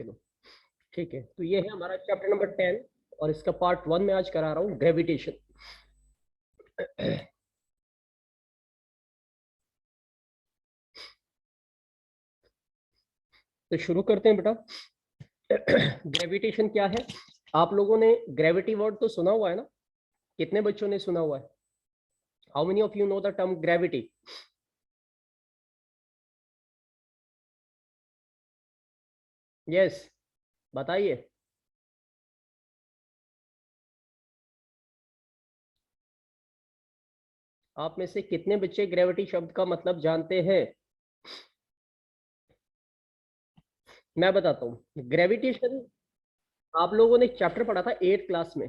चलो ठीक है, तो ये है हमारा चैप्टर नंबर 10 और इसका पार्ट 1 में आज करा रहा हूँ ग्रेविटेशन। तो शुरू करते हैं बेटा। ग्रेविटेशन क्या है? आप लोगों ने ग्रेविटी वर्ड तो सुना हुआ है ना? कितने बच्चों ने सुना हुआ है? How many of you know the term gravity? Yes, बताइए। आप में से कितने बच्चे ग्रेविटी शब्द का मतलब जानते हैं? मैं बताता हूँ ग्रेविटेशन। आप लोगों ने चैप्टर पढ़ा था 8th क्लास में,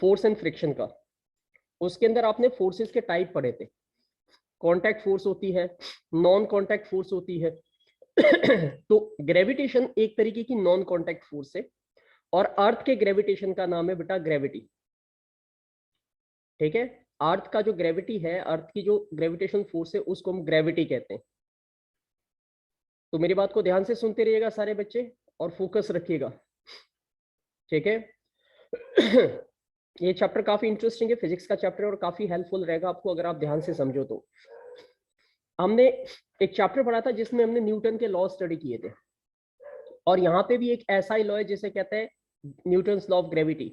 फोर्स एंड फ्रिक्शन का। उसके अंदर आपने फोर्सेस के टाइप पढ़े थे। कांटेक्ट फोर्स होती है, नॉन कांटेक्ट फोर्स होती है। तो ग्रेविटेशन एक तरीके की नॉन कांटेक्ट फोर्स है और अर्थ के ग्रेविटेशन का नाम है बेटा ग्रेविटी। ठीक है, अर्थ का जो ग्रेविटी है, अर्थ की जो ग्रेविटेशन फोर्स है, उसको हम ग्रेविटी कहते हैं। तो मेरी बात को ध्यान से सुनते रहिएगा सारे बच्चे और फोकस रखिएगा। ठीक है। ये चैप्टर काफी इंटरेस्टिंग है, फिजिक्स का चैप्टर, और काफी हेल्पफुल रहेगा आपको अगर आप ध्यान से समझो तो। हमने एक चैप्टर पढ़ा था जिसमें हमने न्यूटन के लॉ स्टडी किए थे, और यहाँ पे भी एक ऐसा ही लॉ है जिसे कहते हैं न्यूटन्स लॉ ऑफ ग्रेविटी।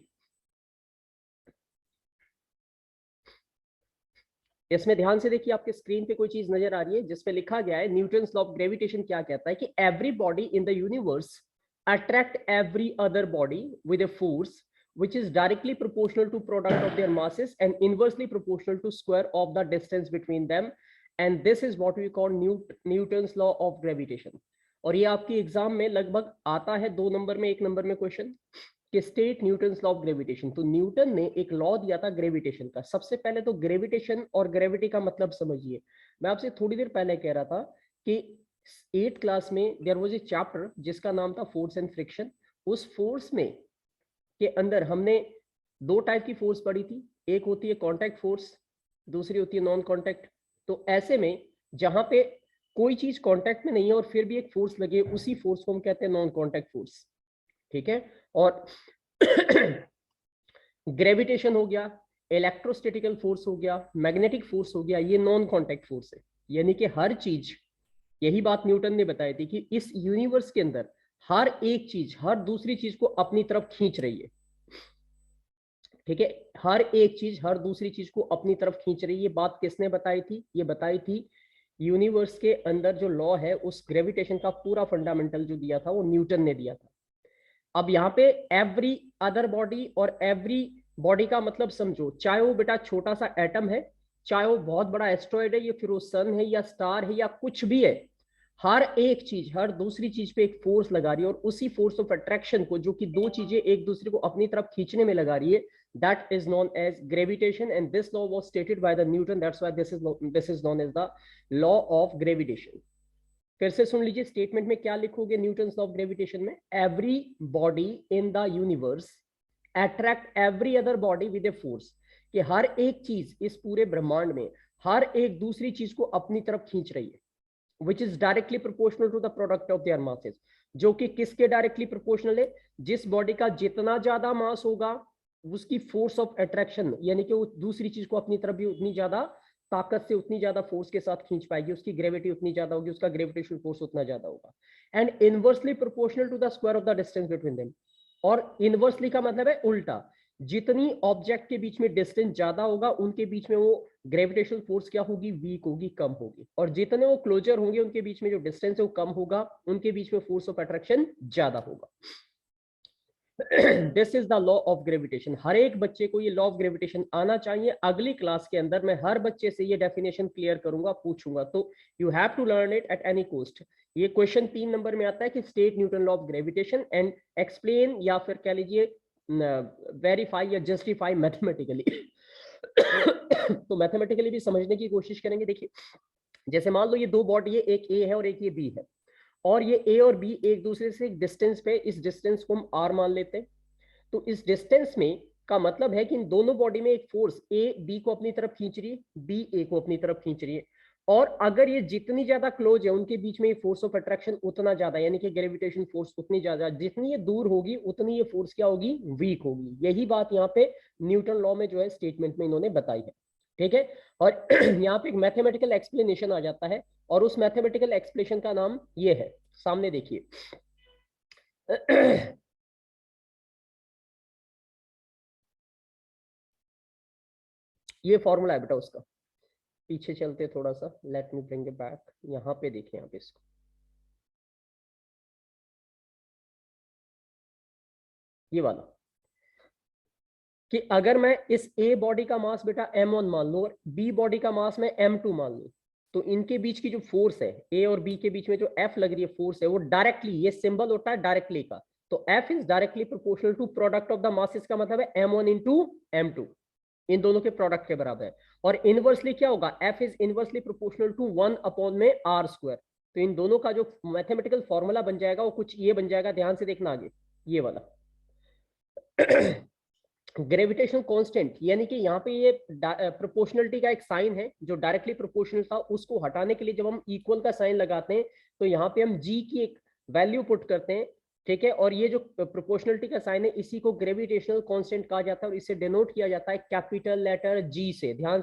इसमें ध्यान से देखिए, आपके स्क्रीन पे कोई चीज नजर आ रही है जिसपे लिखा गया है न्यूटन्स लॉ ऑफ ग्रेविटेशन क्या कहता है कि every body in the universe attract every other body with a force which is directly proportional to product of their masses and inversely proportional to square of the distance between them, and this is what we call Newton's law of gravitation। और ये आपकी exam में लगभग आता है 2 number में, 1 number में question कि state Newton's law of gravitation. तो न्यूटन ने एक लॉ दिया था ग्रेविटेशन का। सबसे पहले तो ग्रेविटेशन और ग्रेविटी का मतलब समझिए। मैं आपसे थोड़ी देर पहले कह रहा था कि 8th क्लास में देयर वाज ए चैप्टर जिसका नाम था फोर्स एंड फ्रिक्शन। उस फोर्स में के अंदर हमने 2 टाइप की फोर्स पढ़ी थी, एक होती है कांटेक्ट फोर्स, दूसरी होती है नॉन कांटेक्ट। तो ऐसे में जहां पे कोई चीज कांटेक्ट में नहीं है और फिर भी एक फोर्स लगे, उसी फोर्स को हम कहते हैं नॉन कांटेक्ट फोर्स। ठीक है। और ग्रेविटेशन हो गया, इलेक्ट्रोस्टैटिकल फोर्स हो गया, मैग्नेटिक फोर्स हो गया, ये नॉन कांटेक्ट फोर्स है। यानी कि हर चीज, यही बात न्यूटन ने बताई थी कि इस यूनिवर्स के अंदर हर एक चीज हर दूसरी चीज को अपनी तरफ खींच रही है। ठीक है, हर एक चीज हर दूसरी चीज को अपनी तरफ खींच रही है। ये बात किसने बताई थी? ये बताई थी यूनिवर्स के अंदर जो लॉ है, उस ग्रेविटेशन का पूरा फंडामेंटल जो दिया था वो न्यूटन ने दिया था। अब यहाँ पे एवरी अदर बॉडी और एवरी बॉडी का मतलब समझो, चाहे वो बेटा छोटा सा एटम है, चाहे वो बहुत बड़ा एस्ट्रॉइड है, या फिर वो सन है या स्टार है या कुछ भी है, हर एक चीज हर दूसरी चीज पे एक फोर्स लगा रही है, और उसी फोर्स ऑफ अट्रैक्शन को, जो कि दो चीजें एक दूसरे को अपनी तरफ खींचने में लगा रही है, that is known as gravitation. And this law was stated by the Newton, that's why this is known as the law of gravitation. फिर से सुन लीजिए, स्टेटमेंट में क्या लिखोगे न्यूटन्स लॉ ऑफ ग्रेविटेशन में? Every body in the universe attract every other body with a force, कि हर एक चीज इस पूरे ब्रह्मांड में हर एक दूसरी चीज को अपनी तरफ खींच रही है, which is directly proportional to the product of their masses। जो कि किसके डायरेक्टली प्रोपोर्शनल है? जिस बॉडी का जितना ज्यादा मास होगा, उसकी फोर्स ऑफ अट्रैक्शन, यानी कि वो दूसरी चीज को अपनी तरफ भी उतनी ज्यादा ताकत से, उतनी ज्यादा फोर्स के साथ खींच पाएगी, उसकी ग्रेविटी उतनी ज्यादा होगी, उसका ग्रेविटेशनल फोर्स उतना ज्यादा होगा। And inversely proportional to the square of the distance between them. और इनवर्सली का मतलब है उल्टा, जितनी ऑब्जेक्ट के बीच में डिस्टेंस ज्यादा होगा, उनके बीच में वो ग्रेविटेशनल फोर्स क्या होगी? वीक होगी, कम होगी। और जितने वो क्लोजर होंगे, उनके बीच में जो डिस्टेंस है वो कम होगा, उनके बीच में फोर्स ऑफ अट्रैक्शन ज्यादा होगा। This is the law of gravitation. हर एक बच्चे को ये लॉ ऑफ ग्रेविटेशन आना चाहिए। अगली क्लास के अंदर मैं हर बच्चे से ये डेफिनेशन क्लियर करूंगा, पूछूंगा, तो you have to learn it at any cost. ये क्वेश्चन 3 नंबर में आता है कि state Newton law of gravitation and explain, या फिर कह लीजिए वेरीफाई या जस्टिफाई मैथमेटिकली। तो मैथमेटिकली भी समझने की कोशिश करेंगे। देखिए, जैसे मान लो ये 2 बॉडी है, एक ए है और एक ये बी है, और ये ए और बी एक दूसरे से डिस्टेंस पे, इस डिस्टेंस को हम आर मान लेते हैं। तो इस डिस्टेंस में का मतलब है कि इन दोनों बॉडी में एक फोर्स ए बी को अपनी तरफ खींच रही है, बी ए को अपनी तरफ खींच रही है। और अगर ये जितनी ज्यादा क्लोज है उनके बीच में ये फोर्स ऑफ अट्रैक्शन उतना ज्यादा, यानी कि ग्रेविटेशन फोर्स उतनी ज्यादा, जितनी ये दूर होगी उतनी ये फोर्स क्या होगी, वीक होगी। यही बात यहाँ पे न्यूटन लॉ में जो है स्टेटमेंट में इन्होंने बताई है। ठीक है, और यहाँ पे एक मैथमेटिकल एक्सप्लेनेशन आ जाता है, और उस मैथमेटिकल एक्सप्लेनेशन का नाम ये है, सामने देखिए। ये फॉर्मूला है बेटा उसका, पीछे चलते थोड़ा सा, let me bring it back, यहाँ पे देखें आप इसको। ये वाला कि अगर मैं इस ए बॉडी का मास बेटा m1 मान लूं और बी बॉडी का मास मैं m2 मान लूं, तो इनके बीच की जो फोर्स है, ए और बी के बीच में जो F लग रही है फोर्स है, वो डायरेक्टली, ये सिंबल होता है डायरेक्टली का, तो F is directly proportional to product of the masses, का मतलब है m1 इंटू m2, इन दोनों के प्रोडक्ट के बराबर है। और इनवर्सली क्या होगा, F is inversely proportional to 1 upon में r स्क्वायर। तो इन दोनों का जो मैथमेटिकल फॉर्मूला बन जाएगा वो कुछ ये बन जाएगा, ध्यान से देखना आगे, ये वाला। ग्रेविटेशन कांस्टेंट, यानी कि यहाँ पे ये प्रोपोर्शनलिटी का एक साइन है जो डायरेक्टली प्रोपोर्शनल था, उसको हटाने के लिए जब हम इक्वल का साइन लगाते हैं तो यहाँ पे हम जी की एक वैल्यू पुट करते हैं। ठीक है, और ये जो प्रोपोर्शनलिटी का साइन है इसी को ग्रेविटेशनल कांस्टेंट कहा जाता है, और इसे डिनोट किया जाता है कैपिटल लेटर जी से। ध्यान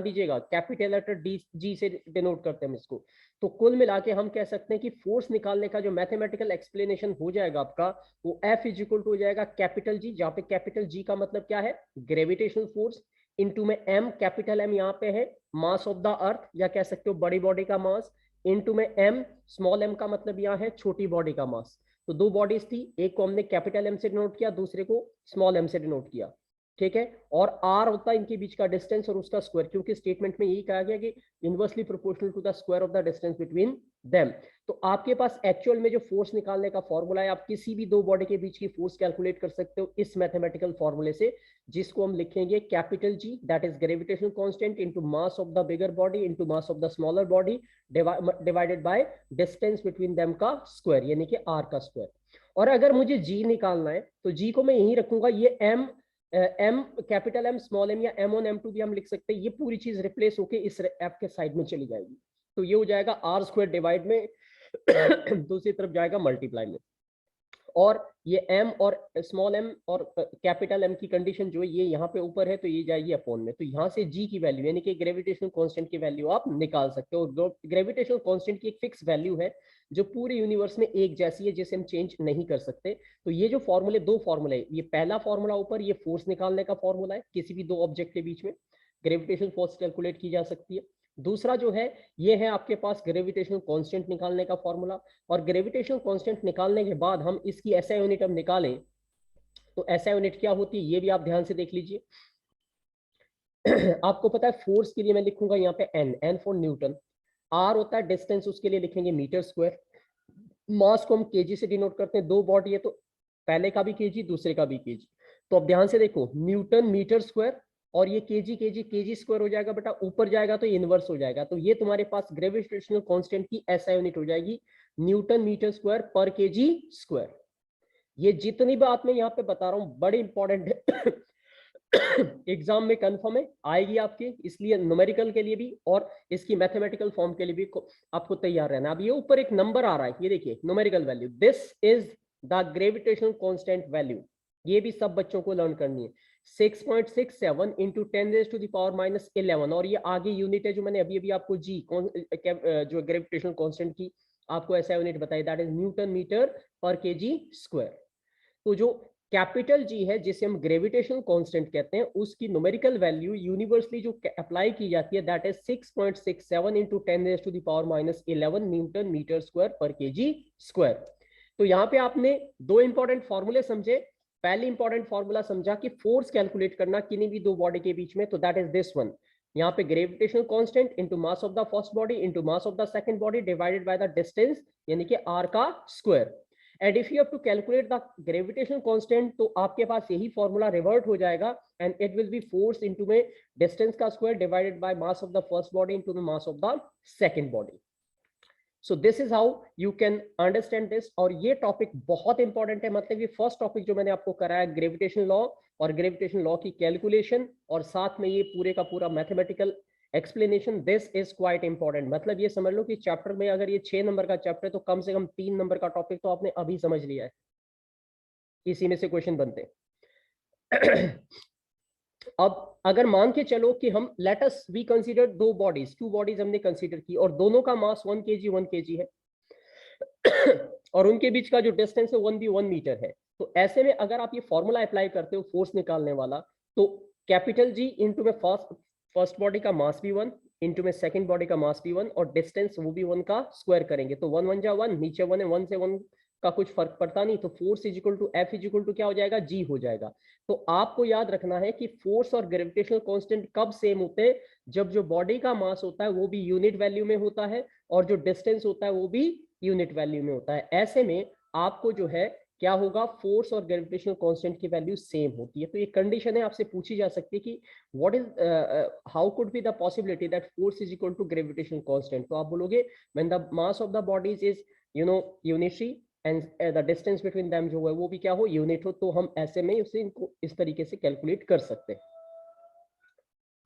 दीजिएगा, कैपिटल लेटर डी जी से डिनोट करते हैं हम इसको। तो कुल मिला के हम कह सकते हैं कि फोर्स निकालने का जो मैथमेटिकल एक्सप्लेनेशन हो जाएगा आपका, वो F इज इक्वल टू हो जाएगा कैपिटल जी, जहां पे कैपिटल जी का मतलब क्या है, ग्रेविटेशनल फोर्स, इनटू में M, कैपिटल M यहाँ पे है मास ऑफ द अर्थ, या कह सकते हो बड़ी बॉडी का मास, इनटू में M, स्मॉल m का मतलब यहाँ है छोटी बॉडी का मास। तो दो बॉडीज थी, एक को हमने कैपिटल M से डिनोट किया, दूसरे को स्मॉल m से डिनोट किया। ठीक है, और r होता है इनके बीच का डिस्टेंस और उसका स्क्वायर, क्योंकि स्टेटमेंट में यही कहा गया कि inversely proportional to the square of the distance between them. तो आपके पास एक्चुअल में जो फोर्स निकालने का फॉर्मूला है, आप किसी भी दो बॉडी के बीच की फोर्स कैलकुलेट कर सकते हो इस मैथमेटिकल फॉर्मूले से, जिसको हम लिखेंगे capital G, that is gravitational constant into mass of the bigger body into mass of the smaller body divided by distance between them का स्क्वायर, यानी कि r का स्क्वायर। और अगर मुझे g निकालना है तो g को मैं यहीं रखूंगा, ये m capital M small m या m1 m2 भी हम लिख सकते हैं, ये पूरी चीज रिप्लेस होके इस f के साइड में चली जाएगी, तो ये हो जाएगा r स्क्वायर डिवाइड में दूसरी तरफ जाएगा मल्टीप्लाई में। और ये m और स्मॉल m और कैपिटल M की कंडीशन जो है ये यहाँ पे ऊपर है, तो ये जाएगी अपॉन में, तो यहाँ से g की वैल्यू यानी कि ग्रेविटेशनल कांस्टेंट की वैल्यू आप निकाल सकते हो। ग्रेविटेशनल कांस्टेंट की एक फिक्स वैल्यू है जो पूरे यूनिवर्स में एक जैसी है, जिसे हम चेंज नहीं कर सकते। तो ये जो फॉर्मूले, दो फॉर्मूले, ये पहला फॉर्मूला ऊपर ये फोर्स निकालने का फॉर्मूला है, किसी भी दो ऑब्जेक्ट के बीच में ग्रेविटेशनल फोर्स कैलकुलेट की जा सकती है। दूसरा जो है ये है आपके पास ग्रेविटेशनल कांस्टेंट निकालने का फॉर्मूला, और ग्रेविटेशनल कांस्टेंट निकालने के बाद हम इसकी एसआई यूनिट हम निकालें तो एसआई यूनिट क्या होती है ये भी आप ध्यान से देख लीजिए। आपको पता है फोर्स के लिए मैं लिखूंगा यहाँ पे एन फॉर न्यूटन, आर होता है डिस्टेंस, उसके लिए लिखेंगे मीटर स्क्वायर, मास को हम केजी से डिनोट करते हैं, दो बॉडी है तो पहले का भी केजी दूसरे का भी केजी। तो अब ध्यान से देखो, न्यूटन मीटर स्क्वायर और ये केजी स्क्वायर हो जाएगा बेटा, ऊपर जाएगा तो इनवर्स हो जाएगा, तो ये तुम्हारे पास ग्रेविटेशनल कांस्टेंट की एसआई यूनिट हो जाएगी न्यूटन मीटर स्क्वायर पर केजी स्क्वायर। ये जितनी बात मैं यहाँ पे बता रहा हूँ बड़ी इंपॉर्टेंट है, एग्जाम में कंफर्म है आएगी आपके, इसलिए न्यूमेरिकल के लिए भी और इसकी मैथमेटिकल फॉर्म के लिए भी आपको तैयार रहना। अब ये ऊपर एक नंबर आ रहा है, ये देखिए numerical value, this is the gravitational constant value, ये भी सब बच्चों को लर्न करनी है, 6.67 इंटू 10⁻⁻11, और ये आगे यूनिट है जो मैंने अभी अभी आपको जी जो ग्रेविटेशनल कांस्टेंट की आपको ऐसा यूनिट बताई, दैट इज न्यूटन मीटर पर केजी स्क्वायर। तो जो कैपिटल जी है जिसे हम ग्रेविटेशनल कांस्टेंट कहते हैं, उसकी न्यूमेरिकल वैल्यू यूनिवर्सली जो अप्लाई की जाती है that is 6.67 into 10⁻⁻11 newton metre square पर केजी स्क्वायर। तो यहाँ पे आपने दो इंपॉर्टेंट फॉर्मूले समझे। पहले इंपॉर्टेंट फॉर्मूला समझा कि फोर्स कैलकुलेट करना किन्हीं भी दो बॉडी के बीच में, तो दैट इज दिस वन, यहाँ पे gravitational constant into mass of the first body into mass of the second body divided by the distance, यानी कि r का square. And if you have to calculate the gravitational constant तो आपके पास यही formula revert हो जाएगा, and it will be force into में डिस्टेंस का square divided by mass of the first body into the mass of the second body. So this is how you can understand this. और ये topic बहुत important है, मतलब ये first topic जो मैंने आपको कराया ग्रेविटेशन लॉ और ग्रेविटेशन लॉ की कैलकुलेशन, और साथ में ये पूरे का पूरा mathematical explanation this is quite important. मतलब ये समझ लो कि चैप्टर में अगर ये 6 नंबर का चैप्टर है तो कम से कम 3 नंबर का टॉपिक तो आपने अभी समझ लिया है, इसी में से क्वेश्चन बनते हैं। अब अगर मान के चलो कि हम let us we consider two bodies हमने कंसीडर की और दोनों का मास 1 kg है और उनके बीच का जो डिस्टेंस है 1 मीटर है। तो ऐसे में अगर आप ये फॉर्मूला अप्लाई करते हो फोर्स निकालने वाला, तो कैपिटल जी इंटू में फर्स्ट बॉडी का मास भी 1 इंटू में सेकंड बॉडी का मास भी 1 और डिस्टेंस वो भी 1 का स्क्वायर करेंगे तो 1 1 जा 1, नीचे 1 है, 1 से 1 का कुछ फर्क पड़ता नहीं, तो force is equal to F is equal to क्या हो जाएगा, जी हो जाएगा। तो आपको याद रखना है कि फोर्स और ग्रेविटेशनल कांस्टेंट कब सेम होते हैं, जब जो बॉडी का मास होता है वो भी यूनिट वैल्यू में होता है और जो डिस्टेंस होता है वो भी यूनिट वैल्यू में होता है। ऐसे में आपको जो है क्या होगा, फोर्स और ग्रेविटेशनल कांस्टेंट की वैल्यू सेम होती है। तो ये कंडीशन है, आपसे पूछी जा सकती है कि what is how could be the possibility that force is equal to gravitational constant. तो आप बोलोगे when the mass of the bodies is unitary and the distance between them जो है वो भी क्या हो, यूनिट हो। तो हम ऐसे में उसे इनको इस तरीके से कैलकुलेट कर सकते हैं।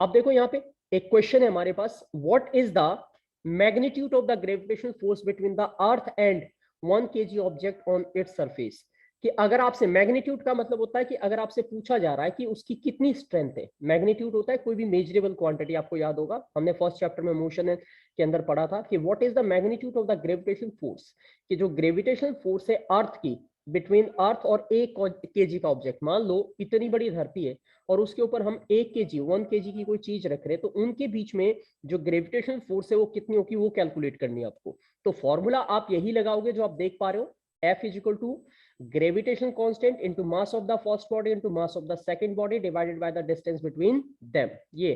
अब देखो यहाँ पे एक क्वेश्चन है हमारे पास, what is the magnitude of the gravitational force between the earth and 1 kg object on its surface. कि अगर आपसे मैग्नीट्यूड का मतलब होता है कि अगर आपसे पूछा जा रहा है कि उसकी कितनी स्ट्रेंथ है। मैग्नीट्यूड होता है कोई भी मेजरेबल क्वांटिटी, आपको याद होगा हमने फर्स्ट चैप्टर में मोशन के अंदर पढ़ा था कि what is the magnitude of the gravitational force, कि जो ग्रेविटेशनल फोर्स है अर्थ की बिटवीन अर्थ और 1 kg का ऑब्जेक्ट। मान लो इतनी बड़ी धरती है और उसके ऊपर हम 1 kg की कोई चीज रख रहे हैं, तो उनके बीच में जो ग्रेविटेशनल फोर्स है वो कितनी होगी वो कैलकुलेट करनी है आपको। तो फॉर्मूला आप यही लगाओगे जो आप देख पा रहे हो, F is equal to gravitational constant into mass of the first body into mass of the second body divided by the distance between them. ये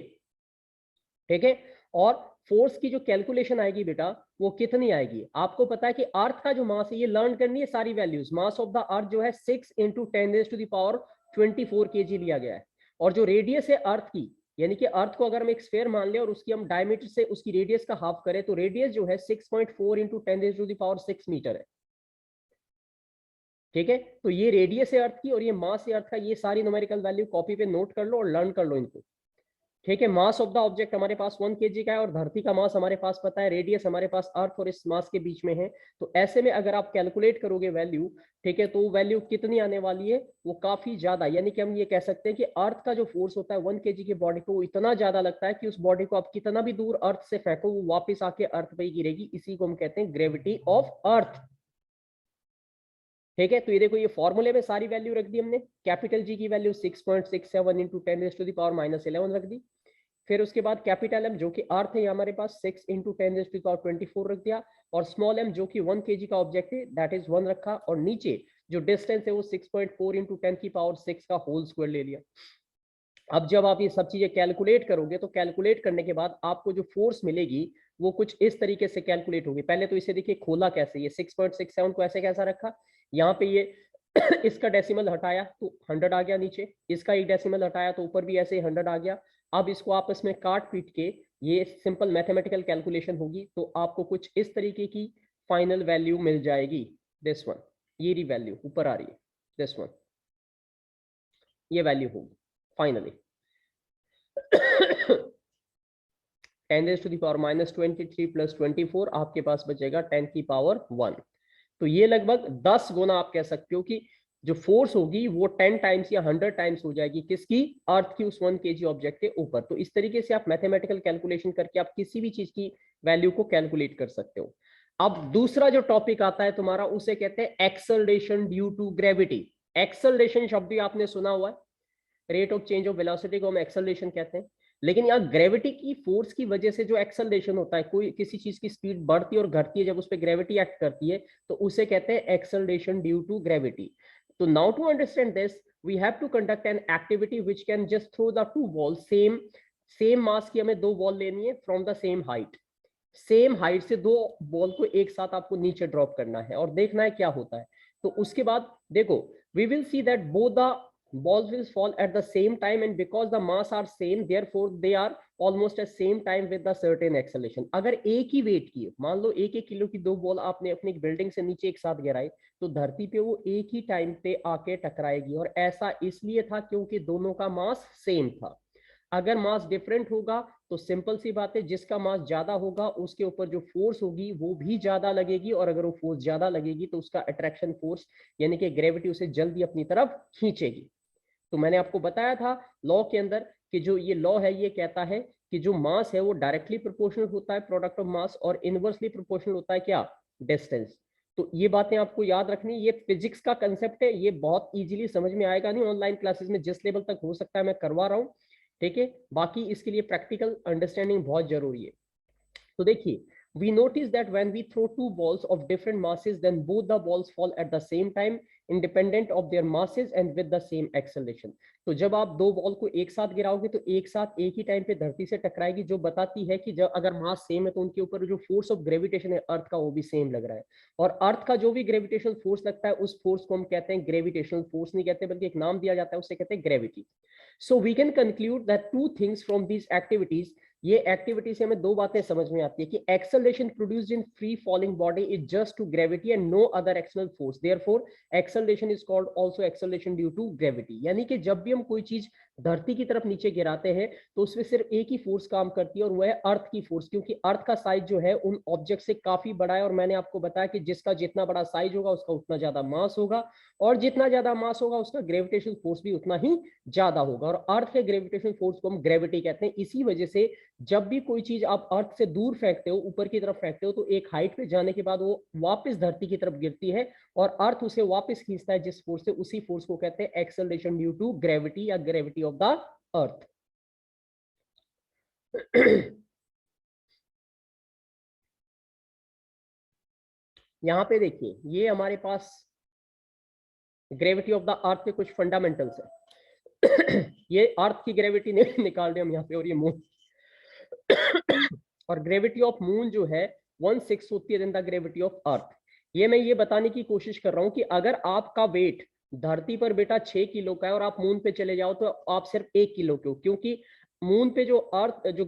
ठीक है। और फोर्स की जो कैलकुलेशन आएगी बेटा वो कितनी आएगी, आपको पता है कि अर्थ का जो मास है ये लर्न करनी है सारी values. Mass of the earth जो है 6 इंटू 10⁻⁴ kg लिया गया है। और जो रेडियस है अर्थ की, यानी कि अर्थ को अगर हम एक स्फीयर मान ले और उसकी हम डायमीटर से उसकी रेडियस का हाफ करें तो रेडियस जो है 6.4 इंटू 10⁻⁶ मीटर है। ठीक है, तो ये रेडियस है अर्थ की और ये मास है अर्थ का। ये सारी न्यूमेरिकल वैल्यू कॉपी पे नोट कर लो और लर्न कर लो इनको। ठीक है, मास ऑफ द ऑब्जेक्ट हमारे पास 1 kg का है और धरती का मास हमारे पास पता है, रेडियस हमारे पास अर्थ और इस मास के बीच में है। तो ऐसे में अगर आप कैलकुलेट करोगे वैल्यू, ठीक है, तो वैल्यू कितनी आने वाली है, वो काफी ज्यादा। यानी कि हम ये कह सकते हैं कि अर्थ का जो फोर्स होता है 1 kg की बॉडी को, वो इतना ज्यादा लगता है कि उस बॉडी को आप कितना भी दूर अर्थ से फेंको वो वापस आके अर्थ पे ही गिरेगी। इसी को हम कहते हैं ग्रेविटी ऑफ अर्थ। ठीक है, तो ये देखो ये फॉर्मूले में सारी वैल्यू रख दी हमने। कैपिटल जी की वैल्यू 6.67 इंटू 10⁻⁻11 रख दी। फिर उसके बाद कैपिटल एम जो कि अर्थ है हमारे पास 6 इंटू 10⁻24 रख दिया। और स्मॉल एम जो कि 1 kg का ऑब्जेक्ट है दैट इज 1 रखा। और नीचे जो डिस्टेंस है वो 6.4 इंटू 10⁻6 का होल स्क्वायर ले लिया। अब जब आप ये सब चीजें कैलकुलेट करोगे तो कैलकुलेट करने के बाद आपको जो फोर्स मिलेगी वो कुछ इस तरीके से कैलकुलेट होगी। पहले तो इसे देखिए खोला कैसे, ये 6.67 को ऐसे कैसा रखा, यहाँ पे ये इसका डेसिमल हटाया तो 100 आ गया नीचे, इसका एक डेसिमल हटाया तो ऊपर भी ऐसे 100 आ गया। अब इसको आपस में काट पीट के ये सिंपल मैथमेटिकल कैलकुलेशन होगी तो आपको कुछ इस तरीके की फाइनल वैल्यू मिल जाएगी। दिस वन, ये रही वैल्यू ऊपर आ रही है, दिस वन, ये वैल्यू होगी फाइनली 10⁻⁻23 प्लस 24 आपके पास बचेगा 10⁻1। तो ये लगभग 10 गुना आप कह सकते हो कि जो फोर्स होगी वो 10 टाइम्स या 100 टाइम्स हो जाएगी किसकी, अर्थ की उस 1 kg ऑब्जेक्ट के ऊपर। तो इस तरीके से आप मैथमेटिकल कैलकुलेशन करके आप किसी भी चीज की वैल्यू को कैलकुलेट कर सकते हो। अब दूसरा जो टॉपिक आता है तुम्हारा उसे कहते हैं acceleration due to gravity. Acceleration शब्द भी आपने सुना हुआ है, rate of change of velocity को हम एक्सेलरेशन कहते हैं। लेकिन यहाँ ग्रेविटी की फोर्स की वजह से जो एक्सेलरेशन होता है, कोई किसी चीज की स्पीड बढ़ती और घटती है, जब उस पर ग्रेविटी एक्ट करती है तो उसे कहते हैं एक्सेलरेशन ड्यू टू ग्रेविटी। तो now to understand this we have to conduct an activity which can just throw the two ball same mass की, हमें 2 बॉल लेनी है from the same height. Same height से 2 बॉल को एक साथ आपको नीचे ड्रॉप करना है और देखना है क्या होता है। तो उसके बाद देखो we will see that both the balls will fall at the same time and because the mass are same therefore they are almost at same time with the certain acceleration। अगर एक ही वेट की, मान लो 1-1 kilo की 2 ball आपने अपनी building से नीचे एक साथ गिराई तो धरती पे वो एक ही टाइम पे आके टकराएगी। और ऐसा इसलिए था क्योंकि दोनों का मास सेम था। अगर मास डिफरेंट होगा तो सिंपल सी बात है, जिसका मास ज्यादा होगा उसके ऊपर जो फोर्स होगी वो भी ज्यादा लगेगी, और अगर वो फोर्स ज्यादा लगेगी तो उसका अट्रैक्शन फोर्स यानी कि ग्रेविटी उसे जल्दी अपनी तरफ खींचेगी। तो मैंने आपको बताया था लॉ के अंदर कि जो ये लॉ है ये कहता है कि जो मास है वो डायरेक्टली प्रोपोर्शनल होता है प्रोडक्ट ऑफ मास, और इनवर्सली प्रोपोर्शनल होता है क्या, डिस्टेंस। तो ये बातें आपको याद रखनी, ये फिजिक्स का कंसेप्ट है, ये बहुत इजीली समझ में आएगा नहीं ऑनलाइन क्लासेस में, जिस लेवल तक हो सकता है मैं करवा रहा हूँ, ठीक है। बाकी इसके लिए प्रैक्टिकल अंडरस्टैंडिंग बहुत जरूरी है। तो देखिए, we notice that when we throw two balls of different masses, then both the balls fall at the same time, independent of their masses and with the same acceleration. तो जब आप दो ball को एक साथ गिराओगे तो एक साथ एक ही टाइम पे धरती से टकराएगी, जो बताती है कि जब अगर मास सेम है तो उनके ऊपर जो फोर्स ऑफ ग्रेविटेशन है अर्थ का वो भी सेम लग रहा है। और अर्थ का जो भी ग्रेविटेशनल फोर्स लगता है उस फोर्स को हम कहते हैं ग्रेविटेशनल फोर्स, नहीं कहते बल्कि एक नाम दिया जाता है उसे कहते हैं gravity. So we can conclude that two things from these activities, ये एक्टिविटी से हमें दो बातें समझ में आती है कि acceleration produced in free falling body is just to gravity and no other external force, therefore acceleration is called also acceleration due to gravity. यानी कि जब भी हम कोई चीज धरती की तरफ नीचे गिराते हैं तो उसमें सिर्फ एक ही फोर्स काम करती है और वह है अर्थ की फोर्स, क्योंकि अर्थ का साइज जो है उन ऑब्जेक्ट से काफी बड़ा है, और मैंने आपको बताया कि जिसका जितना बड़ा साइज होगा उसका उतना ज्यादा मास होगा, और जितना ज्यादा मास होगा उसका ग्रेविटेशनल फोर्स भी उतना ही ज्यादा होगा, और अर्थ के ग्रेविटेशनल फोर्स को हम ग्रेविटी कहते हैं। इसी वजह से जब भी कोई चीज आप अर्थ से दूर फेंकते हो, ऊपर की तरफ फेंकते हो, तो एक हाइट पे जाने के बाद वो वापस धरती की तरफ गिरती है और अर्थ उसे वापस खींचता है जिस फोर्स से, उसी फोर्स को कहते हैं एक्सेलरेशन ड्यू टू ग्रेविटी या ग्रेविटी ऑफ द अर्थ। यहां पे देखिए, ये हमारे पास ग्रेविटी ऑफ द अर्थ के कुछ फंडामेंटल्स है। ये अर्थ की ग्रेविटी निकाल रहे हम यहाँ पे, और ये मून और ग्रेविटी ऑफ मून जो है 1/6 होती है then the gravity of earth. ये मैं ये बताने की कोशिश कर रहा हूं कि अगर आपका वेट धरती पर बेटा 6 किलो का है और आप मून पे चले जाओ तो आप सिर्फ 1 किलो के हो, क्योंकि मून पे जो अर्थ जो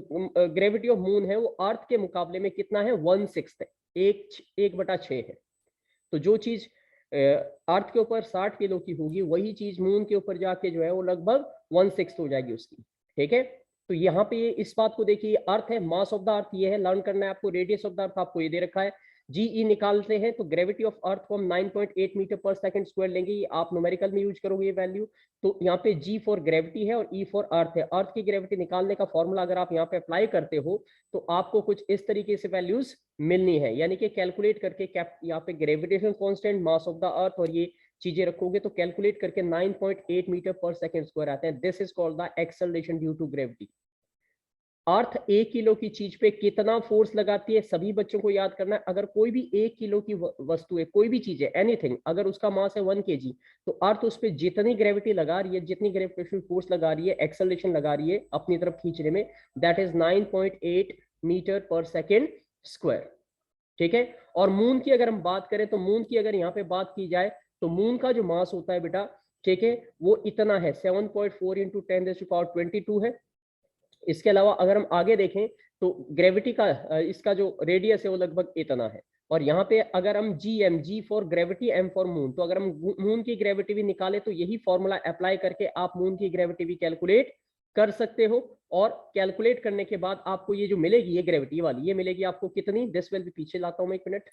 ग्रेविटी ऑफ मून है वो अर्थ के मुकाबले में कितना है, 1/6 है, 1/6 है। तो जो चीज अर्थ के ऊपर 60 किलो की होगी वही चीज मून के ऊपर जाके जो है वो लगभग 1/6 हो जाएगी उसकी, ठीक है। तो यहाँ पे ये इस बात को देखिए, अर्थ है, मास ऑफ द अर्थ ये है, लर्न करना है आपको। रेडियस ऑफ द अर्थ आपको ये दे रखा है, जीई निकालते हैं तो ग्रेविटी ऑफ अर्थ को हम 9.8 मीटर पर सेकंड स्क्वायर लेंगे, ये आप न्यूमेरिकल में यूज करोगे ये वैल्यू। तो यहाँ पे जी फॉर ग्रेविटी है और ई फॉर अर्थ है। अर्थ की ग्रेविटी निकालने का फॉर्मूला अगर आप यहाँ पे अप्लाई करते हो तो आपको कुछ इस तरीके से वैल्यूज मिलनी है, यानी कि कैलकुलेट करके यहाँ पे gravitation constant, mass of the earth और ये चीजें रखोगे तो कैलकुलेट करके 9.8 मीटर पर सेकंड स्क्वायर आते हैं। This is called the acceleration due to gravity. Earth 1 kilo की चीज पे कितना फोर्स लगाती है, सभी बच्चों को याद करना है। अगर कोई भी 1 किलो की वस्तु है, कोई भी चीज है, एनीथिंग, अगर उसका मास है 1 kg, तो अर्थ उस पर जितनी ग्रेविटी लगा रही है, जितनी ग्रेविटेशनल फोर्स लगा रही है, एक्सेलरेशन लगा रही है अपनी तरफ खींचने में, दैट इज 9.8 मीटर पर सेकेंड स्क्वायर, ठीक है। और मून की अगर हम बात करें तो मून की अगर यहाँ पे बात की जाए तो मून का जो मास होता है बेटा, ठीक है, वो इतना है 7.4 इंटू 10⁻22 है। इसके अलावा अगर हम आगे देखें तो ग्रेविटी का इसका जो रेडियस है वो लगभग इतना है। और यहाँ पे अगर हम G for gravity, M for moon, तो अगर हम मून की ग्रेविटी भी निकाले तो यही फॉर्मूला अप्लाई करके आप मून की ग्रेविटी भी कैलकुलेट कर सकते हो। और कैलकुलेट करने के बाद आपको ये जो मिलेगी, ये ग्रेविटी वाली, ये मिलेगी आपको कितनी, दिस विल भी, पीछे लाता हूं मैं 1 मिनट।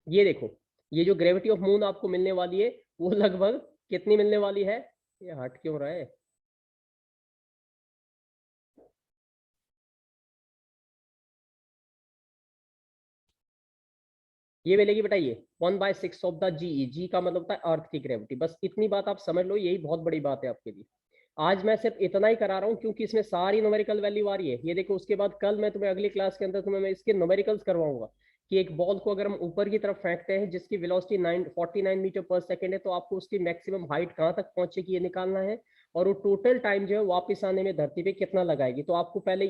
ये देखो, ये जो ग्रेविटी ऑफ मून आपको मिलने वाली है वो लगभग कितनी मिलने वाली है, ये हट क्यों रहा है, ये मिलेगी बेटा ये 1/6 ऑफ द जी। जी का मतलब होता है अर्थ की ग्रेविटी। बस इतनी बात आप समझ लो, यही बहुत बड़ी बात है आपके लिए। आज मैं सिर्फ इतना ही करा रहा हूँ क्योंकि इसमें सारी न्यूमेरिकल वैल्यू आ रही है। ये देखो, उसके बाद कल मैं तुम्हें अगली क्लास के अंदर तुम्हें मैं इसके न्यूमेरिकल्स करवाऊंगा कि एक बॉल को अगर हम ऊपर की तरफ फेंकते हैं जिसकी वेलोसिटी 49 मीटर पर सेकेंड है, तो आपको उसकी मैक्सिमम हाइट कहाँ तक पहुंचेगी ये निकालना है, और वो टोटल टाइम जो है वापस आने में धरती पे कितना लगाएगी। तो आपको पहले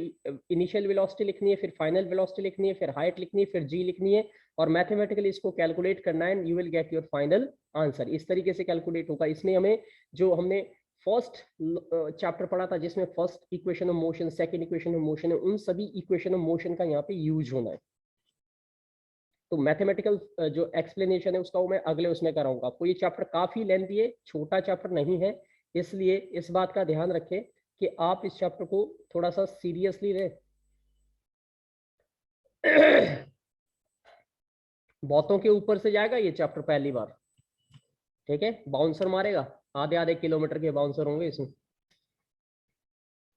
इनिशियल वेलोसिटी लिखनी है, फिर फाइनल वेलोसिटी लिखनी है, फिर हाइट लिखनी है, फिर जी लिखनी है, और मैथमेटिकली इसको कैलकुलेट करना है, you will get your final answer. इस तरीके से कैलकुलेट होगा। इसमें हमें जो हमने फर्स्ट चैप्टर पढ़ा था जिसमें first equation of motion, second equation of motion है, उन सभी इक्वेशन ऑफ मोशन का यहाँ पे यूज होना है। तो मैथमेटिकल जो एक्सप्लेनेशन है उसका वो मैं अगले उसमें कराऊंगा आपको। ये चैप्टर काफी लेंथी है, छोटा चैप्टर नहीं है, इसलिए इस बात का ध्यान रखें कि आप इस चैप्टर को थोड़ा सा सीरियसली लें। बहुतों के ऊपर से जाएगा ये चैप्टर पहली बार, ठीक है, बाउंसर मारेगा, आधे आधे किलोमीटर के बाउंसर होंगे इसमें।